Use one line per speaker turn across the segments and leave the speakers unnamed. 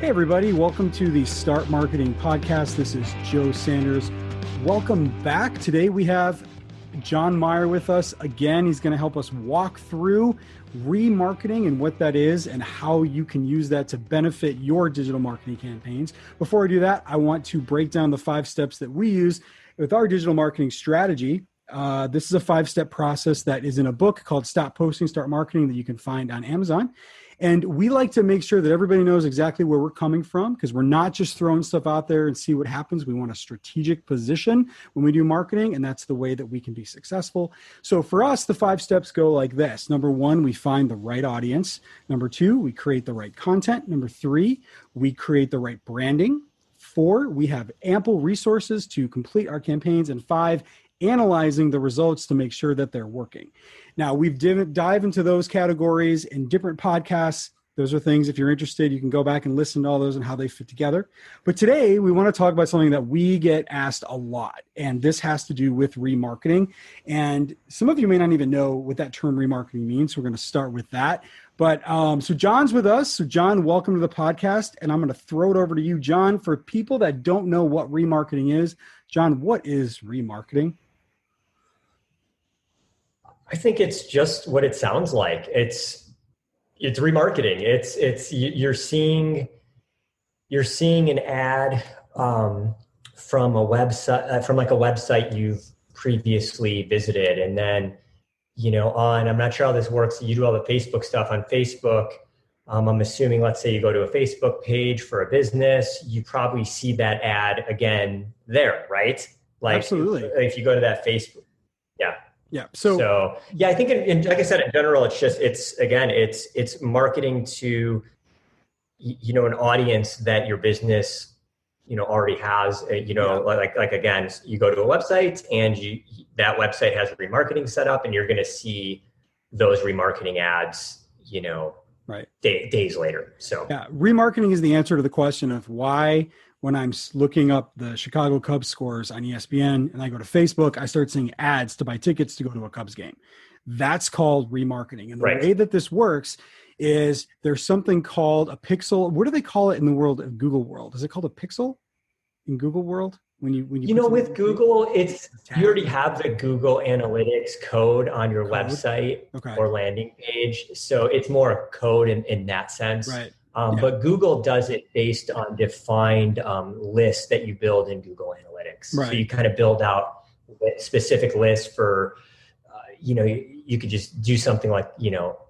Hey everybody, welcome to the Start Marketing Podcast. This is Joe Sanders. Welcome back. Today we have John Meier with us. Again, he's going to help us walk through remarketing and what that is and how you can use that to benefit your digital marketing campaigns. Before I do that, I want to break down the 5 steps that we use with our digital marketing strategy. This is a 5-step process that is in a book called Stop Posting, Start Marketing that you can find on Amazon. And we like to make sure that everybody knows exactly where we're coming from, because we're not just throwing stuff out there and see what happens. We want a strategic position when we do marketing, and that's the way that we can be successful. So for us, the 5 steps go like this. Number 1, we find the right audience. Number 2, we create the right content. Number 3, we create the right branding. 4, we have ample resources to complete our campaigns. And 5, analyzing the results to make sure that they're working. Now, we've dive into those categories in different podcasts. Those are things, if you're interested, you can go back and listen to all those and how they fit together. But today, we want to talk about something that we get asked a lot, and this has to do with remarketing. And some of you may not even know what that term remarketing means, so we're going to start with that. But so John's with us. So John, welcome to the podcast, and I'm going to throw it over to you, John. For people that don't know what remarketing is, John, what is remarketing?
I think it's just what it sounds like. It's remarketing. It's you're seeing an ad from a website, from like a website you've previously visited, and then I'm not sure how this works. You do all the Facebook stuff on Facebook. I'm assuming, let's say you go to a Facebook page for a business, you probably see that ad again there, right? Like,
absolutely.
If you go to that Facebook, yeah.
Yeah.
So yeah, I think like I said, in general, it's marketing to, an audience that your business, already has, like again, you go to a website and that website has a remarketing set up, and you're going to see those remarketing ads,
right.
Days later. So
yeah, remarketing is the answer to the question of why, when I'm looking up the Chicago Cubs scores on ESPN and I go to Facebook, I start seeing ads to buy tickets to go to a Cubs game. That's called remarketing. And the way that this works is there's something called a pixel. What do they call it in the world of Google world? Is it called a pixel in Google world? When you
with Google, you already have the Google Analytics code on your website or landing page. So it's more code in that sense.
Right.
But Google does it based on defined lists that you build in Google Analytics.
Right.
So you kind of build out specific lists for, you could just do something like,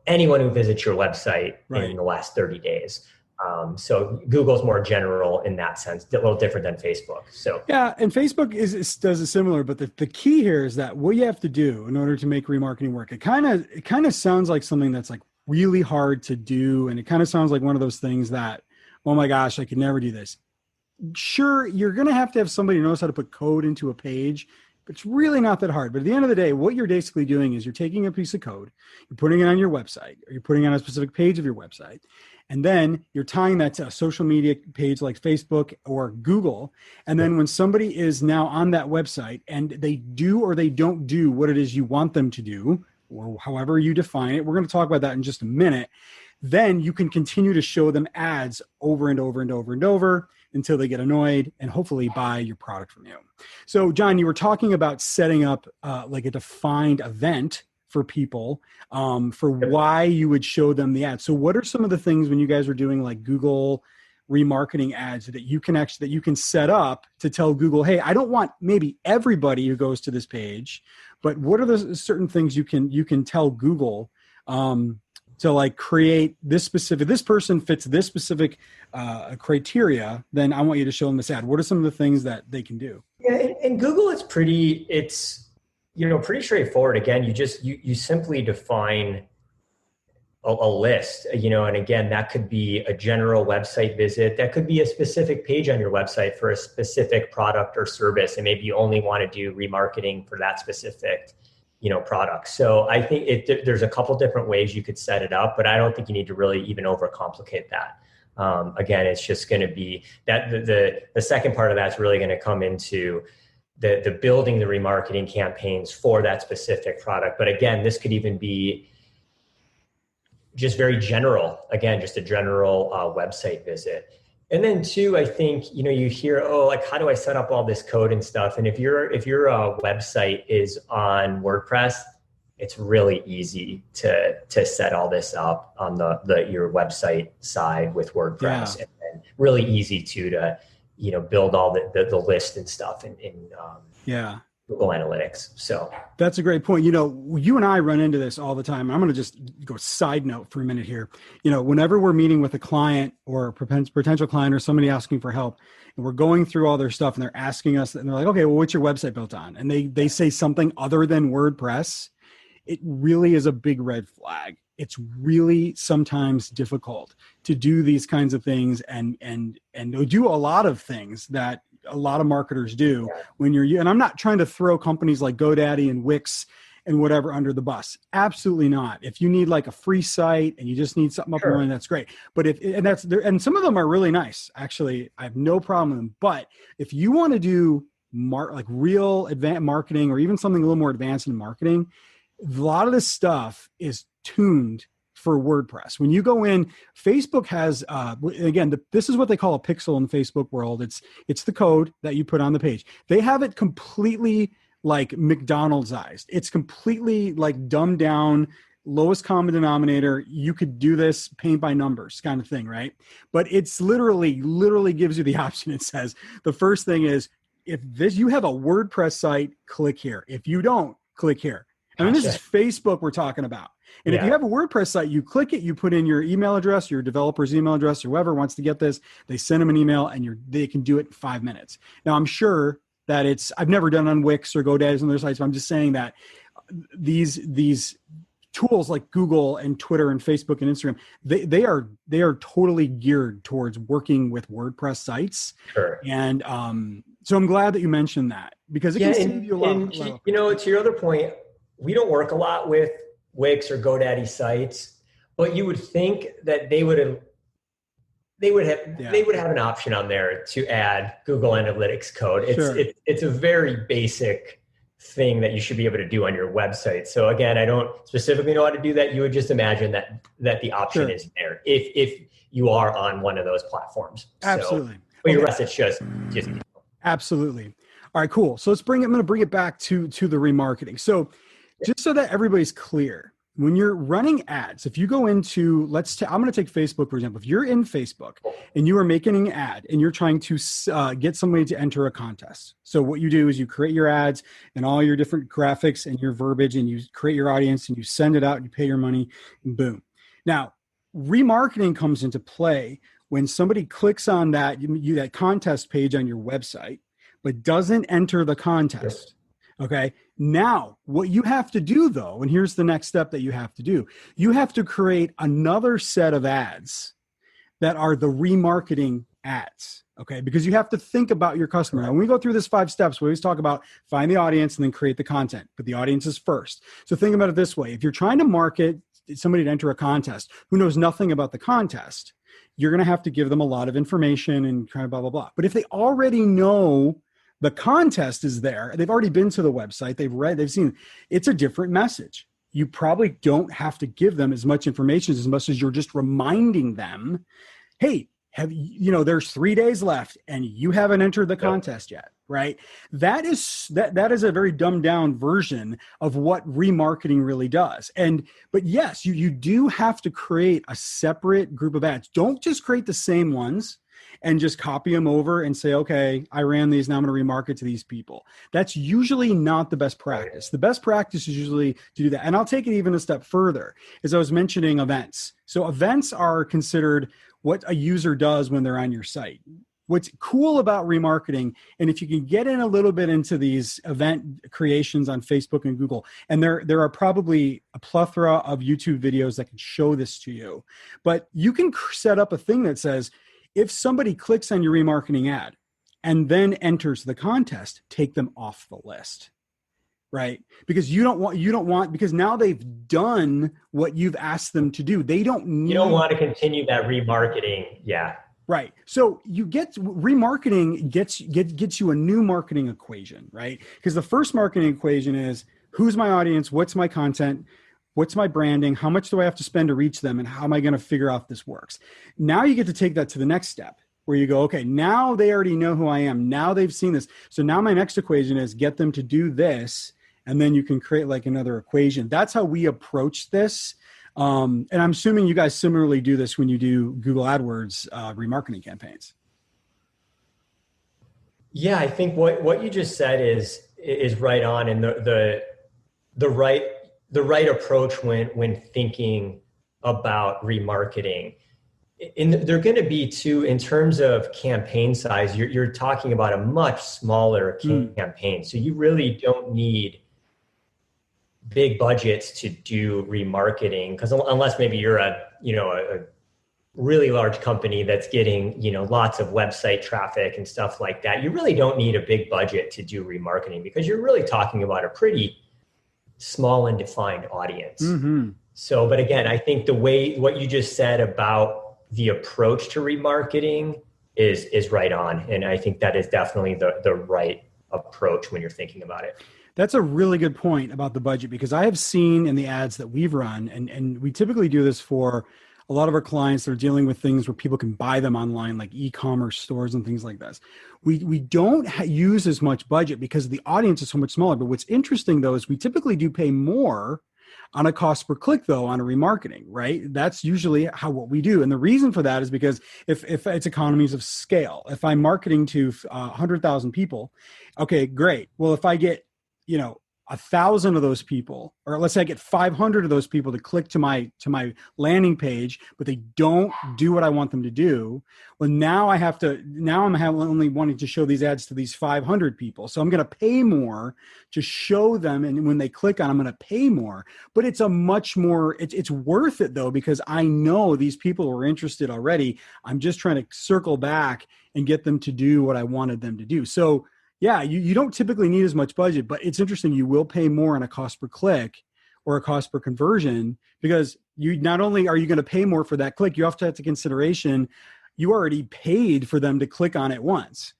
anyone who visits your website in the last 30 days. So Google's more general in that sense, a little different than Facebook. So
yeah, and Facebook does it similar, but the key here is that what you have to do in order to make remarketing work, it kind of sounds like something that's like really hard to do. And it kind of sounds like one of those things that, oh my gosh, I could never do this. Sure, you're going to have somebody who knows how to put code into a page, but it's really not that hard. But at the end of the day, what you're basically doing is you're taking a piece of code, you're putting it on your website, or you're putting it on a specific page of your website, and then you're tying that to a social media page like Facebook or Google. And then when somebody is now on that website and they do or they don't do what it is you want them to do, or however you define it, we're going to talk about that in just a minute, then you can continue to show them ads over and over and over and over until they get annoyed and hopefully buy your product from you. So John, you were talking about setting up like a defined event for people for why you would show them the ads. So what are some of the things when you guys are doing like Google remarketing ads that you can set up to tell Google, hey, I don't want maybe everybody who goes to this page, but what are the certain things you can tell Google to like create this person fits this specific criteria, then I want you to show them this ad. What are some of the things that they can do?
Yeah, in Google, it's pretty straightforward. Again, you simply define a list, and again, that could be a general website visit. That could be a specific page on your website for a specific product or service. And maybe you only want to do remarketing for that specific, product. So I think there's a couple different ways you could set it up, but I don't think you need to really even overcomplicate that. Again, it's just going to be that the second part of that's really going to come into the building the remarketing campaigns for that specific product. But again, this could even be just very general, again, just a general website visit. And then two, I think, you hear, oh, like, how do I set up all this code and stuff? And if your website is on WordPress, it's really easy to set all this up on your website side with WordPress, and then really easy to build all the list and stuff in Google Analytics. So
that's a great point. You and I run into this all the time. I'm going to just go side note for a minute here. Whenever we're meeting with a client or a potential client or somebody asking for help, and we're going through all their stuff and they're asking us, and they're like, okay, well, what's your website built on? And they say something other than WordPress. It really is a big red flag. It's really sometimes difficult to do these kinds of things and do a lot of things that a lot of marketers do when and I'm not trying to throw companies like GoDaddy and Wix and whatever under the bus. Absolutely not. If you need like a free site and you just need something up and running, that's great. But and some of them are really nice. Actually, I have no problem with them. But if you want to do like real advanced marketing, or even something a little more advanced in marketing, a lot of this stuff is tuned for WordPress. When you go in, Facebook has, again, this is what they call a pixel in the Facebook world. It's the code that you put on the page. They have it completely like McDonald's-ized. It's completely like dumbed down, lowest common denominator. You could do this paint by numbers kind of thing, right? But it's literally gives you the option. It says, the first thing is, if you have a WordPress site, click here. If you don't, click here. I mean, this is Facebook we're talking about. And if you have a WordPress site, you click it, you put in your email address, your developer's email address, or whoever wants to get this, they send them an email and they can do it in 5 minutes. Now, I'm sure that I've never done on Wix or GoDaddy on their sites, but I'm just saying that these tools like Google and Twitter and Facebook and Instagram, they are totally geared towards working with WordPress sites.
Sure.
And so I'm glad that you mentioned that, because it can save you a lot.
To your other point, we don't work a lot with Wix or GoDaddy sites, but you would think that they would have an option on there to add Google Analytics code. It's a very basic thing that you should be able to do on your website. So again, I don't specifically know how to do that. You would just imagine that the option is there if you are on one of those platforms.
Absolutely.
So, but your rest, it's just
absolutely. All right, cool. So I'm going to bring it back to the remarketing. So just so that everybody's clear, when you're running ads, if you go into, I'm going to take Facebook, for example. If you're in Facebook and you are making an ad and you're trying to get somebody to enter a contest. So what you do is you create your ads and all your different graphics and your verbiage, and you create your audience and you send it out and you pay your money, and boom. Now, remarketing comes into play when somebody clicks on that contest page on your website, but doesn't enter the contest. Okay. Now, what you have to do, though, and here's the next step that you have to do, you have to create another set of ads that are the remarketing ads. Okay. Because you have to think about your customer. Now, when we go through this 5 steps, we always talk about find the audience and then create the content, but the audience is first. So think about it this way. If you're trying to market somebody to enter a contest who knows nothing about the contest, you're going to have to give them a lot of information and kind of blah, blah, blah. But if they already know the contest is there, they've already been to the website, they've seen, it's a different message. You probably don't have to give them as much information as much as you're just reminding them, hey, there's 3 days left and you haven't entered the contest yet, right? That is a very dumbed down version of what remarketing really does. But yes, you do have to create a separate group of ads. Don't just create the same ones and just copy them over and say, okay, I ran these, now I'm going to remarket to these people. That's usually not the best practice. The best practice is usually to do that. And I'll take it even a step further, as I was mentioning events. So events are considered what a user does when they're on your site. What's cool about remarketing, and if you can get in a little bit into these event creations on Facebook and Google, and there are probably a plethora of YouTube videos that can show this to you, but you can set up a thing that says, if somebody clicks on your remarketing ad and then enters the contest, take them off the list, right? Because because now they've done what you've asked them to do. You don't
want to continue that remarketing. Yeah.
Right. So remarketing gets you a new marketing equation, right? Because the first marketing equation is, who's my audience? What's my content? What's my branding? How much do I have to spend to reach them? And how am I going to figure out if this works? Now you get to take that to the next step. where you go, okay, now they already know who I am. Now they've seen this. So now my next equation is get them to do this. And then you can create like another equation. That's how we approach this. And I'm assuming you guys similarly do this when you do Google AdWords remarketing campaigns.
Yeah, I think what you just said is right on, and the right approach when thinking about remarketing. They're going to be too, in terms of campaign size, you're talking about a much smaller campaign. So you really don't need big budgets to do remarketing, because unless maybe you're a really large company that's getting, lots of website traffic and stuff like that, you really don't need a big budget to do remarketing, because you're really talking about a pretty small and defined audience. Mm-hmm. So, but again, I think what you just said about the approach to remarketing is right on. And I think that is definitely the right approach when you're thinking about it.
That's a really good point about the budget, because I have seen in the ads that we've run, and we typically do this for a lot of our clients that are dealing with things where people can buy them online, like e-commerce stores and things like this. We don't use as much budget because the audience is so much smaller. But what's interesting though is we typically do pay more on a cost per click though on a remarketing, right? That's usually what we do. And the reason for that is because if it's economies of scale. If I'm marketing to 100,000 people, okay, great. Well, if I get 1,000 of those people, or let's say I get 500 of those people to click to my landing page, but they don't do what I want them to do. Well, now I'm only wanting to show these ads to these 500 people. So I'm going to pay more to show them. And when they click on, I'm going to pay more, but it's a much more, it's worth it though, because I know these people are interested already. I'm just trying to circle back and get them to do what I wanted them to do. So yeah, you don't typically need as much budget, but it's interesting. You will pay more on a cost per click or a cost per conversion, because you not only are you going to pay more for that click, you have to take into consideration you already paid for them to click on it once.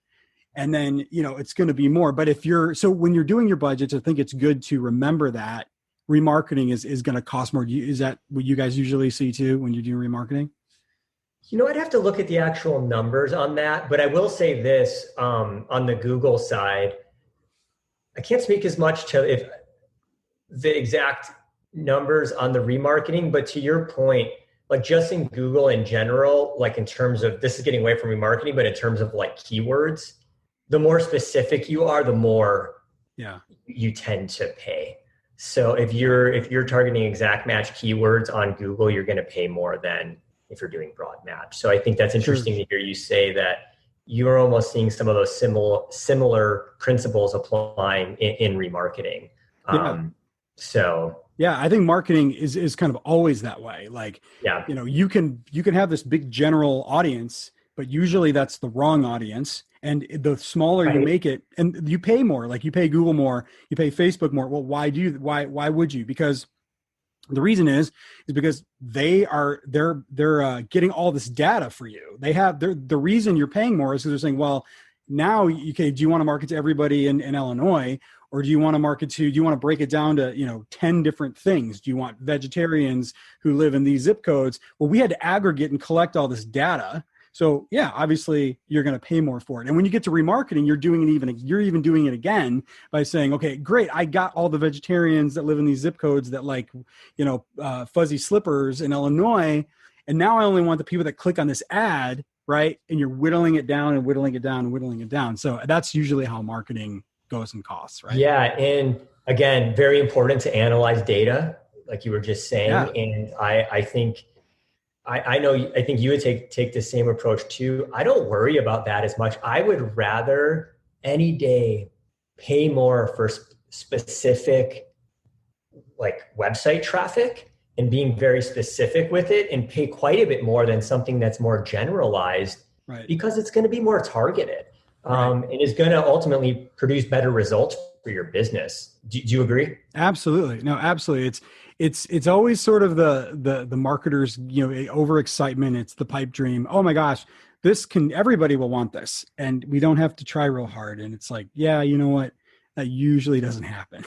And then, it's going to be more. But so when you're doing your budgets, I think it's good to remember that remarketing is going to cost more. Is that what you guys usually see too when you're doing remarketing?
I'd have to look at the actual numbers on that, but I will say this, on the Google side, I can't speak as much to if the exact numbers on the remarketing, but to your point, like just in Google in general, like in terms of, this is getting away from remarketing, but in terms of like keywords, the more specific you are, the more you tend to pay. So if you're targeting exact match keywords on Google, you're going to pay more than if you're doing broad match. So I think that's interesting to hear you say that you're almost seeing some of those similar principles applying in remarketing.
Yeah, I think marketing is kind of always that way. Like, you can have this big general audience, but usually that's the wrong audience. And the smaller you make it, and you pay more, like you pay Google more, you pay Facebook more. Well, why would you? Because the reason is because they're getting all this data for you. The reason you're paying more is because they're saying, well, now, okay, do you want to market to everybody in Illinois, or do you want to break it down to 10 different things? Do you want vegetarians who live in these zip codes? Well, we had to aggregate and collect all this data. So yeah, obviously you're going to pay more for it. And when you get to remarketing, you're even doing it again by saying, okay, great, I got all the vegetarians that live in these zip codes that like, fuzzy slippers in Illinois. And now I only want the people that click on this ad, right? And you're whittling it down and whittling it down and whittling it down. So that's usually how marketing goes and costs, right?
Yeah. And again, very important to analyze data, like you were just saying. Yeah. And I think you would take the same approach too. I don't worry about that as much. I would rather any day pay more for specific like website traffic and being very specific with it, and pay quite a bit more than something that's more generalized, right? Because it's going to be more targeted, and is going to ultimately produce better results for your business. Do you agree?
Absolutely. No, absolutely. It's always sort of the marketers, overexcitement. It's the pipe dream. Oh my gosh, everybody will want this, and we don't have to try real hard. And it's like, yeah, you know what? That usually doesn't happen.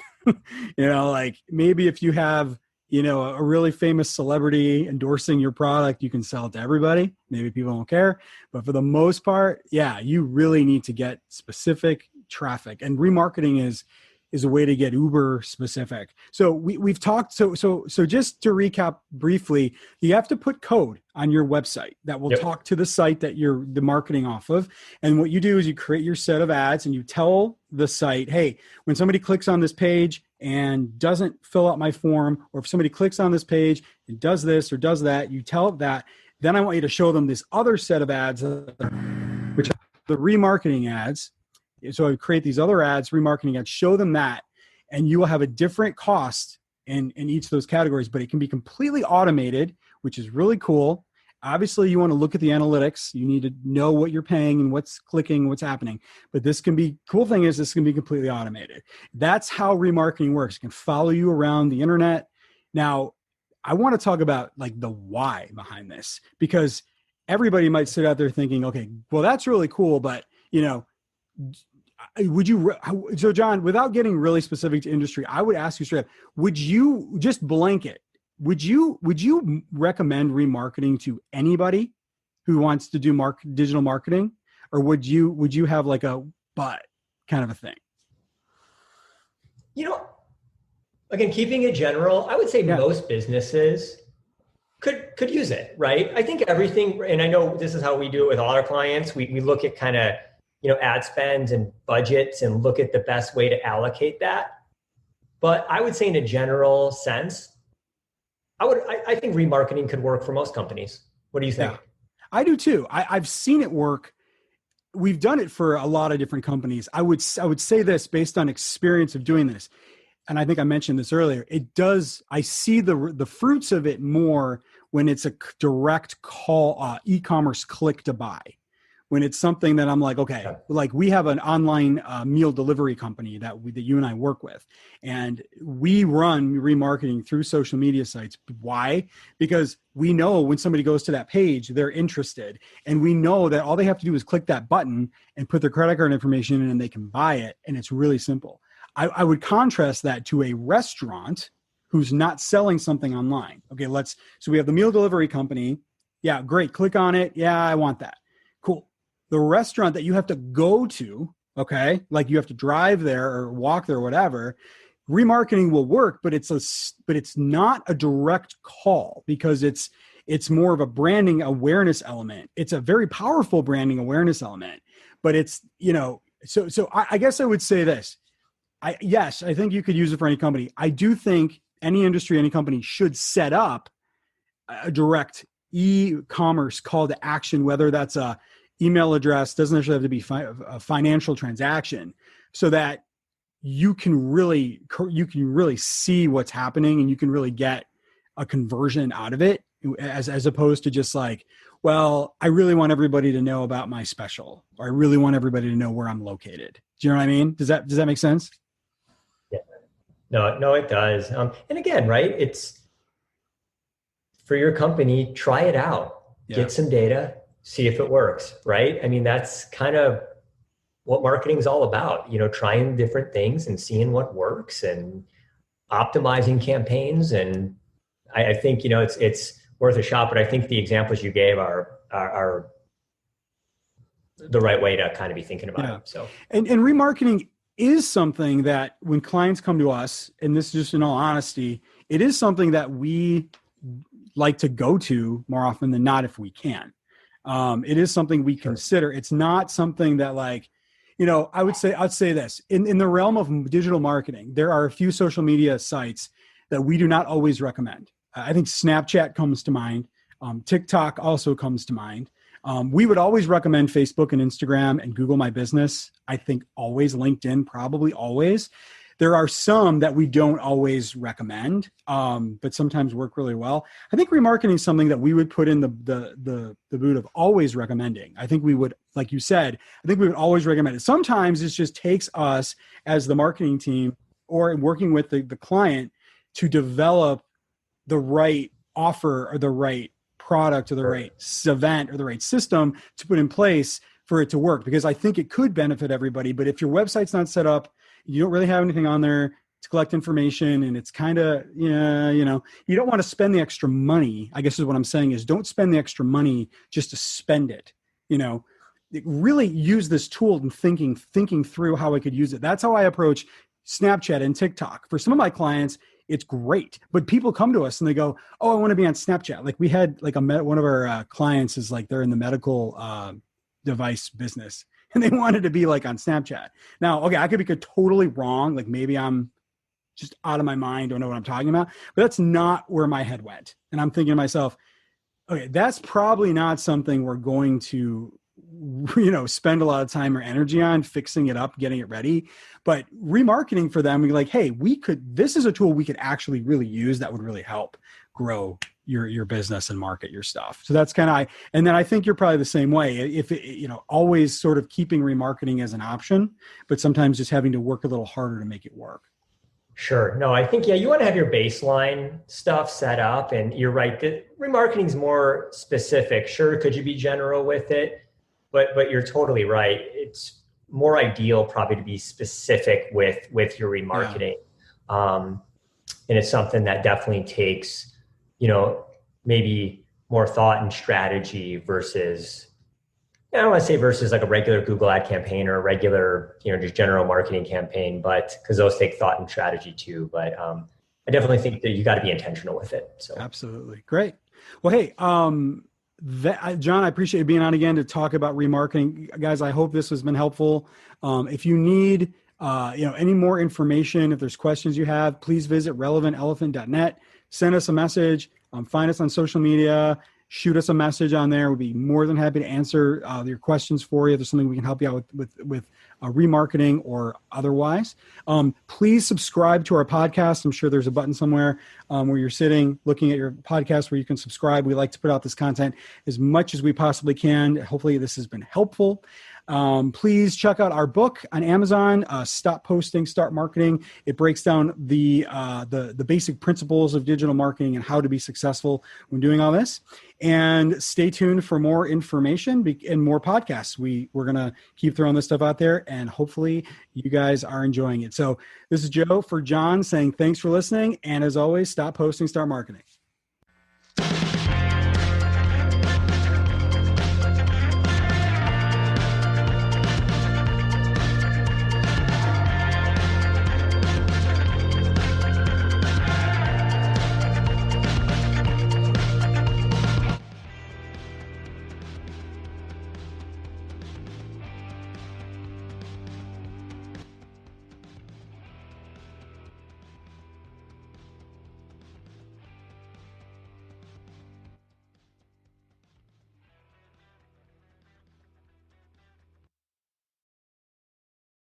Like maybe if you have, a really famous celebrity endorsing your product, you can sell it to everybody. Maybe people don't care, but for the most part, yeah, you really need to get specific traffic, and remarketing is a way to get uber specific. So we've talked. So just to recap briefly, you have to put code on your website that will talk to the site that you're the marketing off of. And what you do is you create your set of ads and you tell the site, hey, when somebody clicks on this page and doesn't fill out my form, or if somebody clicks on this page and does this or does that, you tell it that. Then I want you to show them this other set of ads, which are the remarketing ads. So I create these other ads, remarketing ads, show them that, and you will have a different cost in each of those categories, but it can be completely automated, which is really cool. Obviously, you want to look at the analytics. You need to know what you're paying and what's clicking, what's happening. But this can be, cool thing is this can be completely automated. That's how remarketing works. It can follow you around the internet. Now, I want to talk about like the why behind this, because everybody might sit out there thinking, okay, well, that's really cool, but so John, without getting really specific to industry, I would ask you straight up, would you just blanket, would you recommend remarketing to anybody who wants to do digital marketing, or would you have like a but kind of a thing?
Again, keeping it general, I would say most businesses could use it, right? I think everything, and I know this is how we do it with all our clients. We look at kind of ad spends and budgets and look at the best way to allocate that. But I would say in a general sense, I think remarketing could work for most companies. What do you think?
Yeah, I do too. I've seen it work. We've done it for a lot of different companies. I would say this based on experience of doing this. And I think I mentioned this earlier. I see the fruits of it more when it's a direct call, e-commerce click to buy. When it's something that I'm like, okay, like we have an online meal delivery company that you and I work with, and we run remarketing through social media sites. Why? Because we know when somebody goes to that page, they're interested, and we know that all they have to do is click that button and put their credit card information in, and they can buy it, and it's really simple. I would contrast that to a restaurant who's not selling something online. Okay, so we have the meal delivery company. Yeah, great. Click on it. Yeah, I want that. Cool. The restaurant that you have to go to, okay, like you have to drive there or walk there or whatever, remarketing will work, but it's not a direct call, because it's more of a branding awareness element. It's a very powerful branding awareness element, but it's, so I guess I would say this. Yes, I think you could use it for any company. I do think any industry, any company should set up a direct e-commerce call to action, whether that's a email address, doesn't necessarily have to be a financial transaction, so that you can really see what's happening and you can really get a conversion out of it, as opposed to just like, well, I really want everybody to know about my special, or I really want everybody to know where I'm located. Do you know what I mean? Does that make sense?
Yeah. No, it does. And again, right, it's for your company, try it out, get some data, see if it works, right? I mean, that's kind of what marketing is all about, trying different things and seeing what works and optimizing campaigns. And I think, it's worth a shot, but I think the examples you gave are the right way to kind of be thinking about it. So,
and remarketing is something that when clients come to us, and this is just in all honesty, it is something that we like to go to more often than not if we can. It is something we consider. It's not something that I'd say this in the realm of digital marketing, there are a few social media sites that we do not always recommend. I think Snapchat comes to mind. TikTok also comes to mind. We would always recommend Facebook and Instagram and Google My Business. I think always. LinkedIn, probably always. There are some that we don't always recommend, but sometimes work really well. I think remarketing is something that we would put in the boot of always recommending. I think we would, like you said, I think we would always recommend it. Sometimes it just takes us as the marketing team or working with the client to develop the right offer or the right product or the right event or the right system to put in place for it to work, because I think it could benefit everybody. But if your website's not set up, you don't really have anything on there to collect information, and it's kind of, yeah, you know, you don't want to spend the extra money. I guess is what I'm saying is don't spend the extra money just to spend it, you know. Really use this tool and thinking through how I could use it. That's how I approach Snapchat and TikTok. For some of my clients, it's great, but people come to us and they go, "Oh, I want to be on Snapchat." Like we had like one of our clients is like they're in the medical device business, and they wanted to be like on Snapchat. Now, okay, I could be totally wrong. Like maybe I'm just out of my mind, don't know what I'm talking about, but that's not where my head went. And I'm thinking to myself, okay, that's probably not something we're going to, you know, spend a lot of time or energy on fixing it up, getting it ready. But remarketing for them, we're like, hey, this is a tool we could actually really use that would really help grow your business and market your stuff. So that's kind of, and then I think you're probably the same way. If it, you know, always sort of keeping remarketing as an option, but sometimes just having to work a little harder to make it work.
Sure. No, I think, yeah, you want to have your baseline stuff set up, and you're right that remarketing is more specific. Sure. Could you be general with it? But you're totally right. It's more ideal probably to be specific with your remarketing. Yeah. And it's something that definitely takes, you know, maybe more thought and strategy versus, I don't want to say versus like a regular Google ad campaign or a regular, you know, just general marketing campaign, but because those take thought and strategy too. But I definitely think that you got to be intentional with it. So
absolutely. Great. Well, hey, John, I appreciate you being on again to talk about remarketing. Guys, I hope this has been helpful. If you need any more information, if there's questions you have, please visit relevantelephant.net. Send us a message. Find us on social media. Shoot us a message on there. We'd be more than happy to answer your questions for you. If there's something we can help you out with remarketing or otherwise. Please subscribe to our podcast. I'm sure there's a button somewhere where you're sitting looking at your podcast where you can subscribe. We like to put out this content as much as we possibly can. Hopefully this has been helpful. Please check out our book on Amazon, Stop Posting, Start Marketing. It breaks down the basic principles of digital marketing and how to be successful when doing all this. And stay tuned for more information and more podcasts. We're going to keep throwing this stuff out there, and hopefully you guys are enjoying it. So this is Joe for John saying thanks for listening. And as always, stop posting, start marketing.